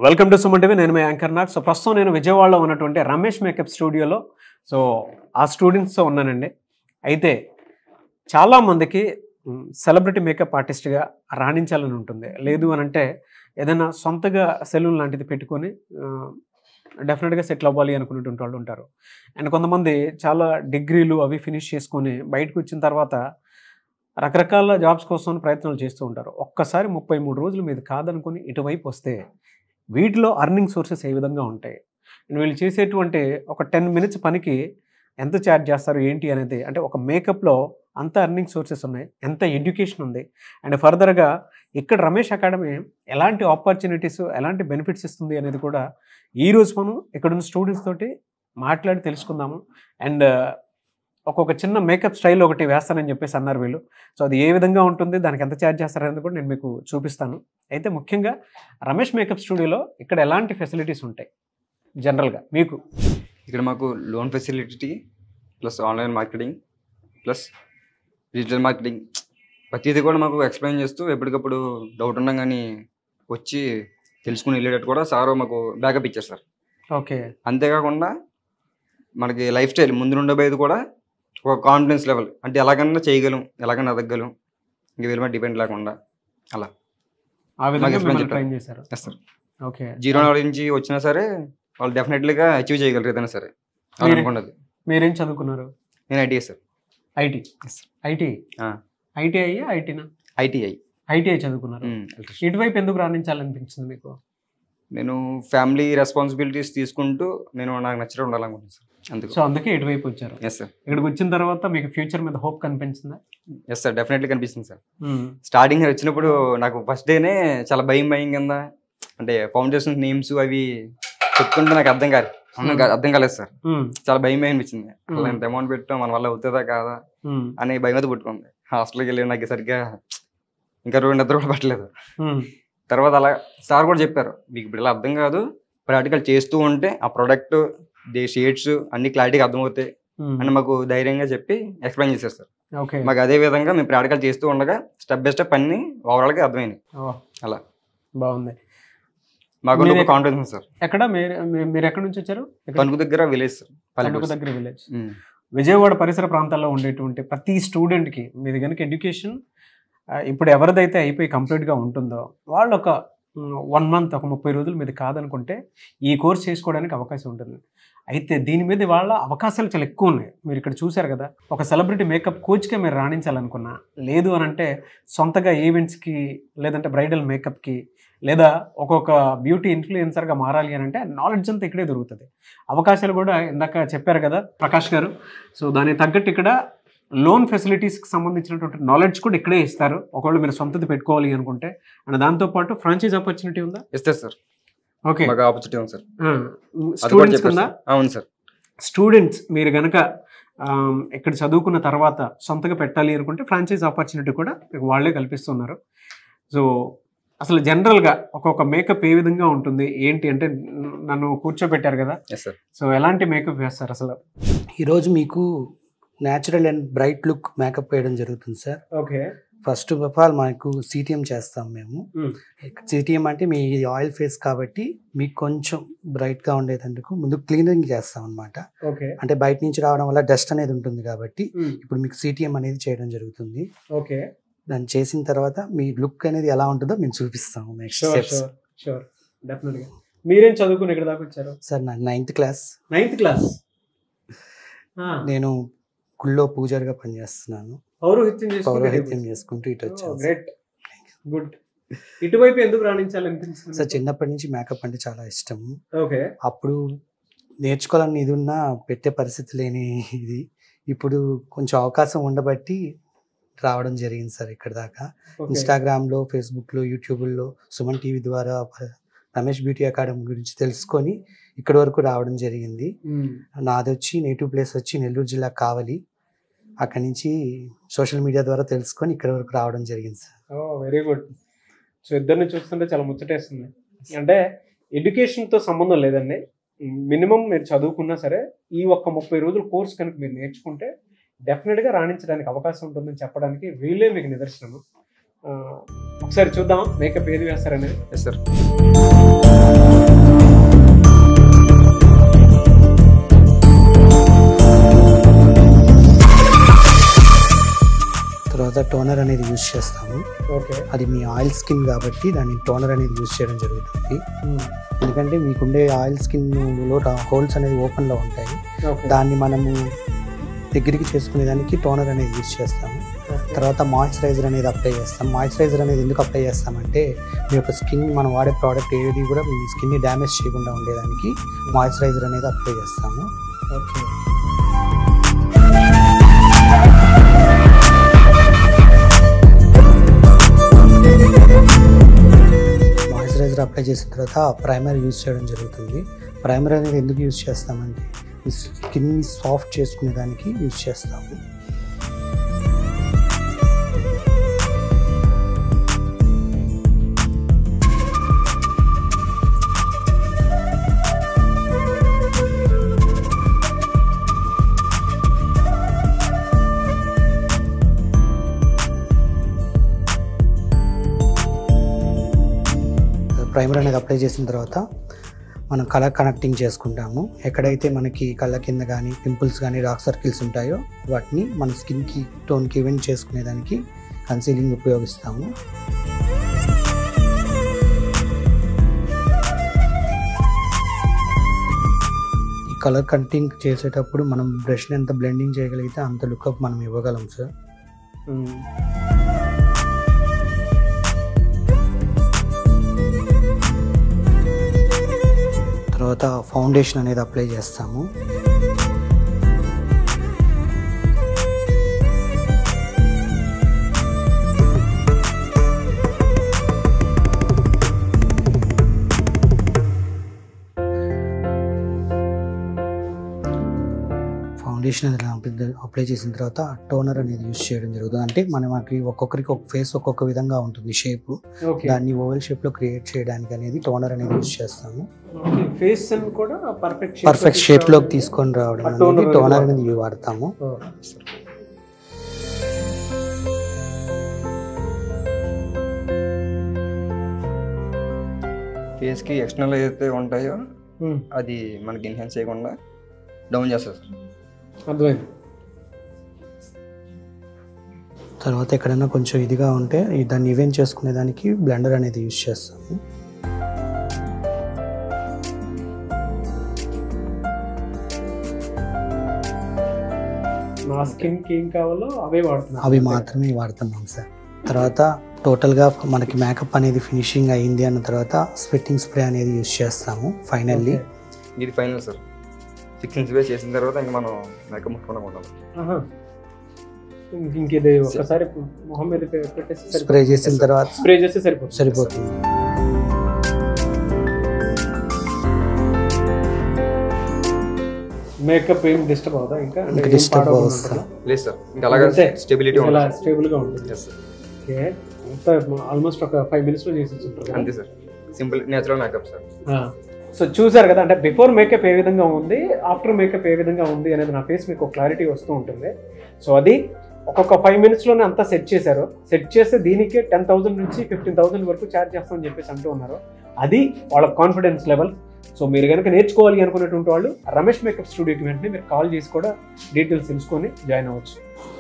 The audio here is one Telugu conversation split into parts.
Welcome to Suman TV. నేను మీ యాంకర్ నాగ్. సో ప్రస్తుతం నేను విజయవాడలో ఉన్నటువంటి రమేష్ మేకప్ స్టూడియోలో ఆ స్టూడెంట్స్తో ఉన్నానండి. అయితే చాలామందికి సెలబ్రిటీ మేకప్ ఆర్టిస్ట్గా రాణించాలని ఉంటుంది. లేదు అని అంటే ఏదైనా సొంతగా సెలూన్ లాంటిది పెట్టుకొని డెఫినెట్గా సెటిల్ అవ్వాలి అనుకునేటువంటి వాళ్ళు ఉంటారు. అండ్ కొంతమంది చాలా డిగ్రీలు అవి ఫినిష్ చేసుకొని బయటకు వచ్చిన తర్వాత రకరకాల జాబ్స్ కోసం ప్రయత్నాలు చేస్తూ ఉంటారు. ఒక్కసారి 33 రోజులు మీద కాదనుకుని ఇటువైపు వస్తే వీటిలో అర్నింగ్ సోర్సెస్ ఏ విధంగా ఉంటాయి, వీళ్ళు చేసేటువంటి ఒక 10 మినిట్స్ పనికి ఎంత ఛార్జ్ చేస్తారు ఏంటి అనేది, అంటే ఒక మేకప్లో అంత అర్నింగ్ సోర్సెస్ ఉన్నాయి, ఎంత ఎడ్యుకేషన్ ఉంది, అండ్ ఫర్దర్గా ఇక్కడ రమేష్ అకాడమీ ఎలాంటి ఆపర్చునిటీస్ ఎలాంటి బెనిఫిట్స్ ఇస్తుంది అనేది కూడా ఈరోజు మనం ఇక్కడున్న స్టూడెంట్స్ తోటి మాట్లాడి తెలుసుకుందాము. అండ్ ఒక్కొక్క చిన్న మేకప్ స్టైల్ ఒకటి వేస్తానని చెప్పేసి అన్నారు వీళ్ళు. సో అది ఏ విధంగా ఉంటుంది, దానికి ఎంత ఛార్జ్ చేస్తారనేది కూడా నేను మీకు చూపిస్తాను. అయితే ముఖ్యంగా రమేష్ మేకప్ స్టూడియోలో ఇక్కడ ఎలాంటి ఫెసిలిటీస్ ఉంటాయి జనరల్గా మీకు? ఇక్కడ మాకు loan facility plus online marketing plus digital marketing ప్రతిదీ కూడా మాకు ఎక్స్ప్లెయిన్ చేస్తూ ఎప్పటికప్పుడు డౌట్ ఉన్నా కానీ వచ్చి తెలుసుకుని వెళ్ళేటట్టు కూడా సార్ మాకు బ్యాకప్ ఇచ్చారు సార్. ఓకే. అంతేకాకుండా మనకి లైఫ్ స్టైల్ ముందు ఉండబోయేది కూడా ఒక కాన్ఫిడెన్స్ లెవెల్, అంటే ఎలాగన్నా చేయగలం, ఎలాగన్నా ఎదగలం, ఇంక వీళ్ళ మీద డిపెండ్ లేకుండా అలా ఆ విధంగా ట్రైన్ చేశారు. Yes sir. ఓకే. 0 నుంచి వచ్చినా సరే వాళ్ళు డెఫినెట్లీగా అచీవ్ చేయగలరు ఏదైనా సరే అనుకున్నది. మీరేం చదువుకున్నారు? నేను ITI sir. IT. IT ITI ఐటీనా? ఐటీఐ చదువుకున్నారు. ఇటువైపు ఎందుకు రాణించాలనిపించింది మీకు? నేను ఫ్యామిలీ రెస్పాన్సిబిలిటీస్ తీసుకుంటూ నాకు నచ్చినట్టు ఉండాలనుకుంటున్నాను సార్. సో అందుకే ఇటువైపు వచ్చారు. Yes sir. ఇక్కడికి వచ్చిన తర్వాత మీకు ఫ్యూచర్ మీద హోప్ కనిపించిందా? ఎస్ సార్, డెఫినెట్లీ కనిపిస్తుంది సార్. స్టార్టింగ్ వచ్చినప్పుడు నాకు ఫస్ట్ డేనే చాలా భయం కింద, అంటే ఫౌండేషన్ నేమ్స్ అవి చెప్తుంటే నాకు అర్థం కాలేదు సార్. చాలా భయం అనిపించింది. అలా ఎంత అమౌంట్ పెట్టాం, మన వల్ల అవుతుందా కాదా అని భయం అయితే పుట్టుకుంది. హాస్టల్కి వెళ్ళి నాకు సరిగ్గా ఇంకా 2 నిద్ర కూడా పట్టలేదు. తర్వాత అలా సార్ కూడా చెప్పారు, మీకు ఇప్పుడు ఇలా అర్థం కాదు, ప్రాక్టికల్ చేస్తూ ఉంటే ఆ ప్రోడక్ట్ షేడ్స్ అన్ని క్లారిటీగా అర్థమవుతాయి అని మాకు ధైర్యంగా చెప్పి ఎక్స్ప్లెయిన్ చేశారు సార్. మాకు అదే విధంగా మేము ప్రాక్టికల్ చేస్తూ ఉండగా స్టెప్ బై స్టెప్ అన్ని ఓవరాల్గా అర్థమైంది. అలా బాగుంది. మాకు కాన్ఫిడెన్స్ సార్. ఎక్కడ మీరు ఎక్కడి నుంచి వచ్చారు? తణుకు దగ్గర విలేజ్ సార్. తణుకు దగ్గర విలేజ్. విజయవాడ పరిసర ప్రాంతాల్లో ఉండేటువంటి ప్రతి స్టూడెంట్కి మీది కనుక ఎడ్యుకేషన్ ఇప్పుడు ఎవరిదైతే అయిపోయి కంప్లీట్గా ఉంటుందో వాళ్ళు ఒక 1 మంత్ ఒక 30 రోజుల మీద కాదనుకుంటే ఈ కోర్స్ చేసుకోవడానికి అవకాశం ఉంటుంది. అయితే దీని మీద వాళ్ళ అవకాశాలు చాలా ఎక్కువ ఉన్నాయి. మీరు ఇక్కడ చూశారు కదా, ఒక సెలబ్రిటీ మేకప్ కోచ్కే మీరు రాణించాలనుకున్నా, లేదు అని అంటే సొంతగా ఈవెంట్స్కి, లేదంటే బ్రైడల్ మేకప్కి, లేదా ఒక్కొక్క బ్యూటీ ఇన్ఫ్లుయెన్సర్గా మారాలి అని అంటే నాలెడ్జ్ అంతా ఇక్కడే దొరుకుతుంది. అవకాశాలు కూడా ఇందాక చెప్పారు కదా ప్రకాష్ గారు. సో దానికి తగ్గట్టు ఇక్కడ లోన్ ఫెసిలిటీస్కి సంబంధించినటువంటి నాలెడ్జ్ కూడా ఇక్కడే ఇస్తారు ఒకవేళ మీరు సొంతది పెట్టుకోవాలి అనుకుంటే. అండ్ దాంతోపాటు ఫ్రాంచైజ్ ఆపర్చునిటీ ఉందా? ఇస్తారు సార్. ఓకే. ఆపర్చునిటీ ఉంది సార్. స్టూడెంట్స్ ఉందా? అవును సార్. స్టూడెంట్స్ మీరు కనుక ఇక్కడ చదువుకున్న తర్వాత సొంతగా పెట్టాలి అనుకుంటే ఫ్రాంచైజ్ ఆపర్చునిటీ కూడా మీకు వాళ్ళే కల్పిస్తున్నారు. సో అసలు జనరల్గా ఒక్కొక్క మేకప్ ఏ విధంగా ఉంటుంది ఏంటి అంటే, నన్ను కూర్చోబెట్టారు కదా, సో ఎలాంటి మేకప్ వేస్తారు అసలు? ఈరోజు మీకు natural and bright look makeup వేయడం జరుగుతుంది sir. Okay. First of all మనకు సిటిఎం చేస్తాం మేము. సిటిఎం అంటే మీ ఆయిల్ ఫేస్ కాబట్టి మీకు కొంచెం బ్రైట్గా ఉండేటందుకు ముందు క్లీనింగ్ చేస్తాం అనమాట. అంటే బయట నుంచి రావడం వల్ల డస్ట్ అనేది ఉంటుంది కాబట్టి ఇప్పుడు మీకు సిటిఎం అనేది చేయడం జరుగుతుంది. ఓకే. దాన్ని చేసిన తర్వాత మీ లుక్ అనేది ఎలా ఉంటుందో మేము చూపిస్తాము నెక్స్ట్ స్టెప్స్. డెఫినెట్గా. మీరేం చదువుకుని ఇక్కడ దాకా వచ్చారు? సార్ నాకు 9th క్లాస్. నేను గుళ్ళో పూజారిగా పనిచేస్తున్నాను. పౌరోహిత్యం చేసుకుంటూ ఇటు వచ్చాను. గుడ్. ఇటువైపు ఎందుకు రాణించాలనిపించింది సార్? చిన్నప్పటి నుంచి మేకప్ అంటే చాలా ఇష్టం. ఓకే. అప్పుడు నేర్చుకోవాలని ఇది ఉన్నా పెట్టే పరిస్థితి లేని ఇది, ఇప్పుడు కొంచెం అవకాశం ఉండబట్టి రావడం జరిగింది సార్ ఇక్కడ దాకా. ఇన్స్టాగ్రామ్లో, ఫేస్బుక్లో, యూట్యూబ్లో, సుమన్ టీవీ ద్వారా రమేష్ బ్యూటీ అకాడమీ గురించి తెలుసుకొని ఇక్కడి వరకు రావడం జరిగింది. నాది వచ్చి నేటివ్ ప్లేస్ వచ్చి నెల్లూరు జిల్లా కావలి. అక్కడి నుంచి సోషల్ మీడియా ద్వారా తెలుసుకొని ఇక్కడి వరకు రావడం జరిగింది సార్. Very good. సో ఇద్దరిని చూస్తుంటే చాలా ముచ్చటేస్తుంది. అంటే ఎడ్యుకేషన్తో సంబంధం లేదండి, మినిమం మీరు చదువుకున్నా సరే ఈ ఒక్క 30 రోజుల కోర్స్ కనుక మీరు నేర్చుకుంటే డెఫినెట్గా రాణించడానికి అవకాశం ఉంటుందని చెప్పడానికి వీళ్ళే మీకు నిదర్శనము. ఒకసారి చూద్దాం మేకప్ ఏది వేస్తారనేది. Yes sir. తర్వాత టోనర్ అనేది యూజ్ చేస్తాము. ఓకే. అది మీ ఆయిల్ స్కిన్ కాబట్టి దాన్ని టోనర్ అనేది యూజ్ చేయడం జరుగుతుంది. ఎందుకంటే మీకుండే ఆయిల్ స్కిన్లో హోల్స్ అనేది ఓపెన్లో ఉంటాయి, దాన్ని మనము దగ్గరికి చేసుకునేదానికి టోనర్ అనేది యూజ్ చేస్తాము. తర్వాత మాయిశ్చరైజర్ అనేది అప్లై చేస్తాం. మాయిశ్చరైజర్ అనేది ఎందుకు అప్లై చేస్తామంటే మీ యొక్క స్కిన్ మనం వాడే ప్రోడక్ట్ ఏది కూడా మీ స్కిన్ని డ్యామేజ్ చేయకుండా ఉండేదానికి మాయిశ్చరైజర్ అనేది అప్లై చేస్తాము. ఓకే. మాయిశ్చరైజర్ అప్లై చేసిన తర్వాత ప్రైమర్ యూజ్ చేయడం జరుగుతుంది. ప్రైమర్ అనేది ఎందుకు యూజ్ చేస్తామంటే ఈ స్కిన్ని సాఫ్ట్ చేసుకునే దానికి యూజ్ చేస్తాము. ప్రైమర్ అనేది అప్లై చేసిన తర్వాత మనం కలర్ కనెక్టింగ్ చేసుకుంటాము. ఎక్కడైతే మనకి కళ్ళ కింద కానీ పింపుల్స్ కానీ డార్క్ సర్కిల్స్ ఉంటాయో వాటిని మన స్కిన్కి టోన్కి ఈవెంట్ చేసుకునేదానికి కన్సీలింగ్ ఉపయోగిస్తాము. ఈ కలర్ కనెక్టింగ్ చేసేటప్పుడు మనం బ్రష్ని ఎంత బ్లెండింగ్ చేయగలిగితే అంత లుక్అప్ మనం ఇవ్వగలం సార్. తర్వాత ఫౌండేషన్ అనేది అప్లై చేస్తాము. ఫౌండేషన్ అనేది అప్లై చేసిన తర్వాత టోనర్ అనేది యూజ్ చేయడం జరుగుతుంది. అంటే మనకి ఒక్కొక్కరికి ఒక ఫేస్ ఒక్కొక్క విధంగా ఉంటుంది షేప్, దాన్ని ఓవెల్ షేప్లో క్రియేట్ చేయడానికి అనేది టోనర్ అనేది యూజ్ చేస్తాము. పర్ఫెక్ట్ షేప్లోకి తీసుకొని రావడం అనేది టోనర్ అనేది వాడతాము. ఫేస్కి ఎక్స్టర్నల్ ఏదైతే ఉంటాయో అది మనకి ఎన్హాన్స్ చేయకుండా డౌన్ చేస్తారు. అర్థమైంది. తర్వాత ఎక్కడైనా కొంచెం ఇదిగా ఉంటే దాన్ని ఈవెంట్ చేసుకునే దానికి బ్లెండర్ అనేది యూజ్ చేస్తాము. నా స్కిన్కి ఏం కావాలో అవి మాత్రమే వాడుతున్నాం సార్. తర్వాత టోటల్గా మనకి మేకప్ అనేది ఫినిషింగ్ అయ్యింది అన్న తర్వాత స్వెట్టింగ్ స్ప్రే అనేది యూజ్ చేస్తాము. ఫైనల్లీ ఇది ఫైనల్ సార్. 6 స్ప్రే చేసిన తర్వాత ఇంకా మనం మేకప్ ముట్టుకుండా ఉంటాం. ఇంకేది ఒకసారి మొహం మీద పెట్టేసి స్ప్రే చేసిన తర్వాత స్ప్రే చేస్తే సరిపోతుంది. మేకప్ ఏం డిస్టర్బ్ అవుతా? ఇంకా డిస్టర్బ్ అవుతుంది లేదు సార్. ఇంకా అలాగే స్టెబిలిటీ ఉంటుంది, స్టేబుల్గా ఉంటుంది. ఓకే. అంతా ఆల్మోస్ట్ ఒక 5 minutesలో చేసి ఉంటారు. అంతే sir. Simple natural makeup sir. So చూసారు కదా, అంటే బిఫోర్ మేకప్ ఏ విధంగా ఉంది, ఆఫ్టర్ మేకప్ ఏ విధంగా ఉంది అనేది నా ఫేస్ మీకు క్లారిటీ వస్తూ ఉంటుంది. సో అది ఒక్కొక్క 5 minutesలోనే అంతా సెట్ చేశారు. సెట్ చేస్తే దీనికే 10,000 నుంచి 15,000 వరకు ఛార్జ్ చేస్తామని చెప్పేసి అంటూ ఉన్నారు. అది వాళ్ళ కాన్ఫిడెన్స్ లెవెల్. సో మీరు కనుక నేర్చుకోవాలి అనుకునేటువంటి వాళ్ళు రమేష్ మేకప్ స్టూడియోకి వెంటనే మీరు కాల్ చేసి కూడా డీటెయిల్స్ తెలుసుకొని జాయిన్ అవ్వచ్చు.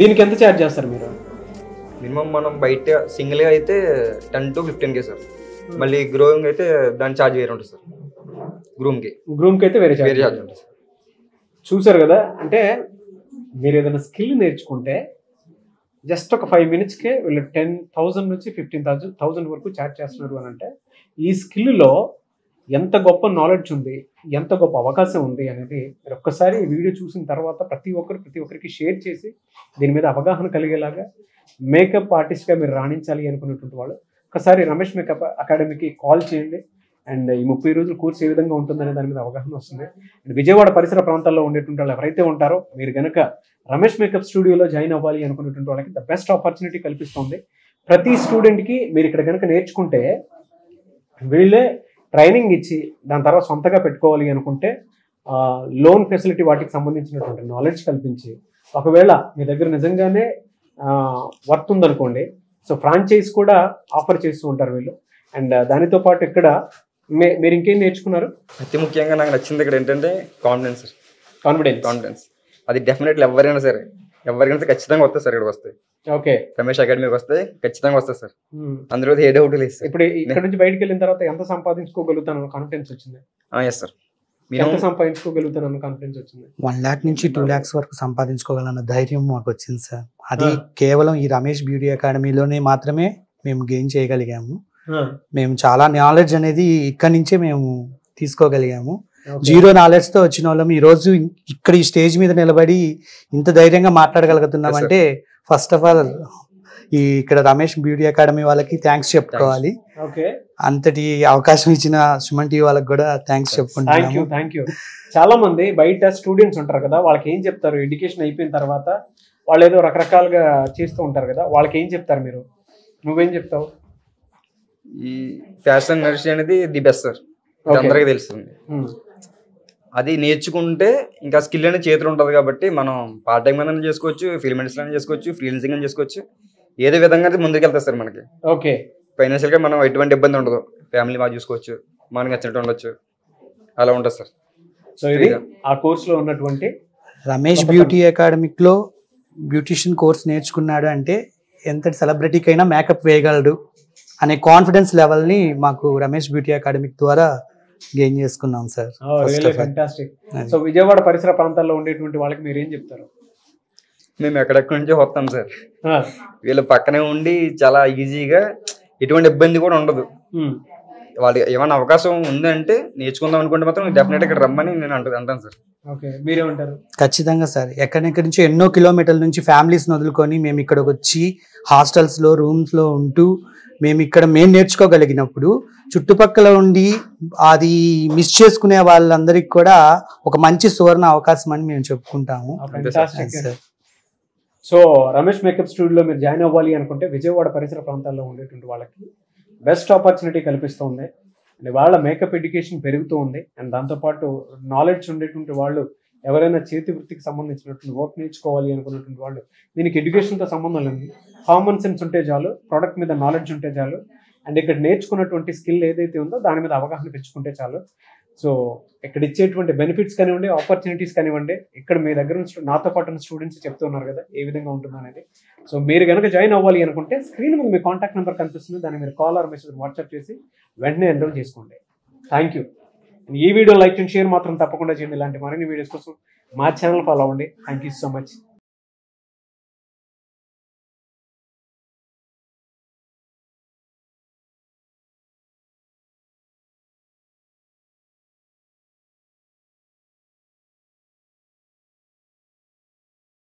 దీనికి ఎంత ఛార్జ్ చేస్తారు మీరు? మినిమం మనం బయట సింగిల్గా అయితే 10 to 15K సార్. మళ్ళీ గ్రోయింగ్ అయితే దాని ఛార్జ్ వేరే ఉంటుంది సార్. గ్రూమ్కి అయితే వేరే ఛార్జ్ ఉంటుంది. చూసారు కదా, అంటే మీరు ఏదైనా స్కిల్ నేర్చుకుంటే జస్ట్ ఒక 5 minutesకే వీళ్ళు 10,000 నుంచి 15,000 వరకు ఛార్జ్ చేస్తున్నారు అని అంటే ఈ స్కిల్లో ఎంత గొప్ప నాలెడ్జ్ ఉంది, ఎంత గొప్ప అవకాశం ఉంది అనేది మీరు ఒక్కసారి ఈ వీడియో చూసిన తర్వాత ప్రతి ఒక్కరికి షేర్ చేసి దీని మీద అవగాహన కలిగేలాగా మేకప్ ఆర్టిస్ట్గా మీరు రాణించాలి అనుకున్నటువంటి వాళ్ళు ఒకసారి రమేష్ మేకప్ అకాడమీకి కాల్ చేయండి. అండ్ ఈ 30 రోజుల కోర్స్ ఏ విధంగా ఉంటుందనే దాని మీద అవగాహన వస్తుంది. అండ్ విజయవాడ పరిసర ప్రాంతాల్లో ఉండేటువంటి వాళ్ళు ఎవరైతే ఉంటారో మీరు కనుక రమేష్ మేకప్ స్టూడియోలో జాయిన్ అవ్వాలి అనుకున్నటువంటి వాళ్ళకి ద బెస్ట్ ఆపర్చునిటీ కల్పిస్తుంది. ప్రతి స్టూడెంట్కి మీరు ఇక్కడ కనుక నేర్చుకుంటే వీళ్ళే ట్రైనింగ్ ఇచ్చి దాని తర్వాత సొంతగా పెట్టుకోవాలి అనుకుంటే లోన్ ఫెసిలిటీ వాటికి సంబంధించినటువంటి నాలెడ్జ్ కల్పించి ఒకవేళ మీ దగ్గర నిజంగానే వర్త్ ఉందనుకోండి, సో ఫ్రాంచైజ్ కూడా ఆఫర్ చేస్తూ ఉంటారు వీళ్ళు. అండ్ దానితో పాటు ఇక్కడ మీరు ఇంకేం నేర్చుకున్నారు? అతి ముఖ్యంగా నాకు నచ్చింది ఇక్కడ ఏంటంటే కాన్ఫిడెన్స్. అది డెఫినెట్లీ ఎవరైనా సరే ఖచ్చితంగా వస్తుంది సార్. ఇక్కడ వస్తాయి. ఓకే. రమేష్ అకాడమీకి వస్తే ఖచ్చితంగా వస్తా సార్, అందులో ఏ డౌట్ లేదు సార్. ఇప్పుడు ఇక్కడ నుంచి బయటకు వెళ్ళిన తర్వాత ఎంత సంపాదించుకోగలుగుతాను కాన్ఫిడెన్స్ వచ్చింది? ఎస్ సార్, ఎంత సంపాదించుకోగలుగుతాను కాన్ఫిడెన్స్ వచ్చింది? 1 lakh నుంచి 2 lakhs వరకు సంపాదించుకోగలన్న ధైర్యం మాకు వచ్చింది సార్. అది కేవలం ఈ రమేష్ బ్యూటీ అకాడమీలోనే మాత్రమే మేము గెయిన్ చేయగలిగాము. మేము చాలా నాలెడ్జ్ అనేది ఇక్కడి నుంచే మేము తీసుకోగలిగాము. జీరో నాలెడ్జ్ తో వచ్చిన వాళ్ళం ఈ రోజు ఇక్కడ ఈ స్టేజ్ మీద నిలబడి ఇంత ధైర్యంగా మాట్లాడగలుగుతున్నాం అంటే ఫస్ట్ ఆఫ్ ఆల్ ఈ ఇక్కడ రమేష్ బ్యూటీ అకాడమీ వాళ్ళకి థ్యాంక్స్ చెప్పుకోవాలి. అంతటి అవకాశం ఇచ్చిన సుమన్ టీవీ వాళ్ళకి కూడా థ్యాంక్స్ చెప్పుకుంటున్నాము. Thank you. చాలా మంది బయట స్టూడెంట్స్ ఉంటారు కదా, వాళ్ళకి ఏం చెప్తారు? ఎడ్యుకేషన్ అయిపోయిన తర్వాత వాళ్ళు ఏదో రకరకాలుగా చేస్తూ ఉంటారు కదా, వాళ్ళకి ఏం చెప్తారు మీరు? నువ్వేం చెప్తావు? ఈ ఫ్యాషన్ నర్సరీ అనేది ది బెస్ట్ సార్, అందరికీ తెలుస్తుంది. అది నేర్చుకుంటే ఇంకా స్కిల్ అనేది చేతులు ఉంటుంది కాబట్టి మనం పార్ట్ టైం అయినా చేసుకోవచ్చు, ఫిల్మ్ ఇండస్ట్రీ అయినా చేసుకోవచ్చు, ఫ్రీలాన్సింగ్ అయినా చేసుకోవచ్చు. ఏదో విధంగా అయితే ముందుకు వెళ్తారు సార్. మనకి ఓకే, ఫైనాన్షియల్ గా మనం ఎటువంటి ఇబ్బంది ఉండదు, ఫ్యామిలీ బాగా చూసుకోవచ్చు, మనకి నచ్చినట్టు ఉండొచ్చు, అలా ఉంటుంది సార్. సో ఇది ఆ కోర్సులో ఉన్నటువంటి రమేష్ బ్యూటీ అకాడమిక్ లో బ్యూటిషియన్ కోర్స్ నేర్చుకున్నాడు అంటే ఎంతటి సెలబ్రిటీకి అయినా మేకప్ వేయగలడు అనే కాన్ఫిడెన్స్ లెవెల్ ని మాకు రమేష్ బ్యూటీ అకాడమిక్ ద్వారా గెయిన్ చేసుకున్నాం సార్. ఫ్యాంటాస్టిక్. సో విజయవాడ పరిసర ప్రాంతాల్లో ఉండేటువంటి వాళ్ళకి మీరు ఏం చెప్తారు? మేము ఎక్కడెక్కడి నుంచో వస్తాం సార్, వీళ్ళ పక్కనే ఉండి చాలా ఈజీగా ఎటువంటి ఇబ్బంది కూడా ఉండదు. వాళ్ళకి ఏమైనా అవకాశం ఉందంటే నేర్చుకుందాం అనుకుంటే మాత్రం డెఫినెట్ ఇక్కడ రమ్మని నేను అంటాను సార్. మీరేమంటారు? ఖచ్చితంగా సార్, ఎక్కడెక్కడి నుంచి ఎన్నో కిలోమీటర్ల నుంచి ఫ్యామిలీస్ వదులుకొని మేము ఇక్కడికి వచ్చి హాస్టల్స్ లో రూమ్స్ లో ఉంటూ మేము నేర్చుకోగలిగినప్పుడు చుట్టుపక్కల ఉండి అది మిస్ చేసుకునే వాళ్ళందరికీ కూడా ఒక మంచి సువర్ణ అవకాశం అని మేము చెప్పుకుంటాము. సో రమేష్ మేకప్ స్టూడియోలో మీరు జాయిన్ అవ్వాలి అనుకుంటే విజయవాడ పరిసర ప్రాంతాల్లో ఉండేటువంటి వాళ్ళకి బెస్ట్ ఆపర్చునిటీ కల్పిస్తుంది. అండ్ వాళ్ళ మేకప్ ఎడ్యుకేషన్ పెరుగుతూ ఉంది. అండ్ దాంతోపాటు నాలెడ్జ్ ఉండేటువంటి వాళ్ళు ఎవరైనా చేతి వృత్తికి సంబంధించినటువంటి వర్క్ నేర్చుకోవాలి అనుకున్నటువంటి వాళ్ళు దీనికి ఎడ్యుకేషన్తో సంబంధం లేదు, కామన్ సెన్స్ ఉంటే చాలు, ప్రోడక్ట్ మీద నాలెడ్జ్ ఉంటే చాలు, అండ్ ఇక్కడ నేర్చుకున్నటువంటి స్కిల్ ఏదైతే ఉందో దాని మీద అవగాహన పెంచుకుంటే చాలు. సో ఇక్కడ ఇచ్చేటువంటి బెనిఫిట్స్ కానివ్వండి, ఆపర్చునిటీస్ కానివ్వండి, ఇక్కడ మీ దగ్గర నుంచి నాతో పాటు ఉన్న స్టూడెంట్స్ చెప్తున్నారు కదా ఏ విధంగా ఉంటుంది అనేది. సో మీరు కనుక జాయిన్ అవ్వాలి అనుకుంటే స్క్రీన్ మీద మీ కాంటాక్ట్ నెంబర్ కనిపిస్తుంది, దాన్ని మీరు కాల్ ఆర్ మెసేజ్ వాట్సాప్ చేసి వెంటనే ఎన్రోల్ చేసుకోండి. Thank you. ఈ వీడియో లైక్ అండ్ షేర్ మాత్రం తప్పకుండా చేయండి. ఇలాంటి మరిన్ని వీడియోస్ కోసం మా ఛానల్ ఫాలో అవ్వండి. Thank you so much.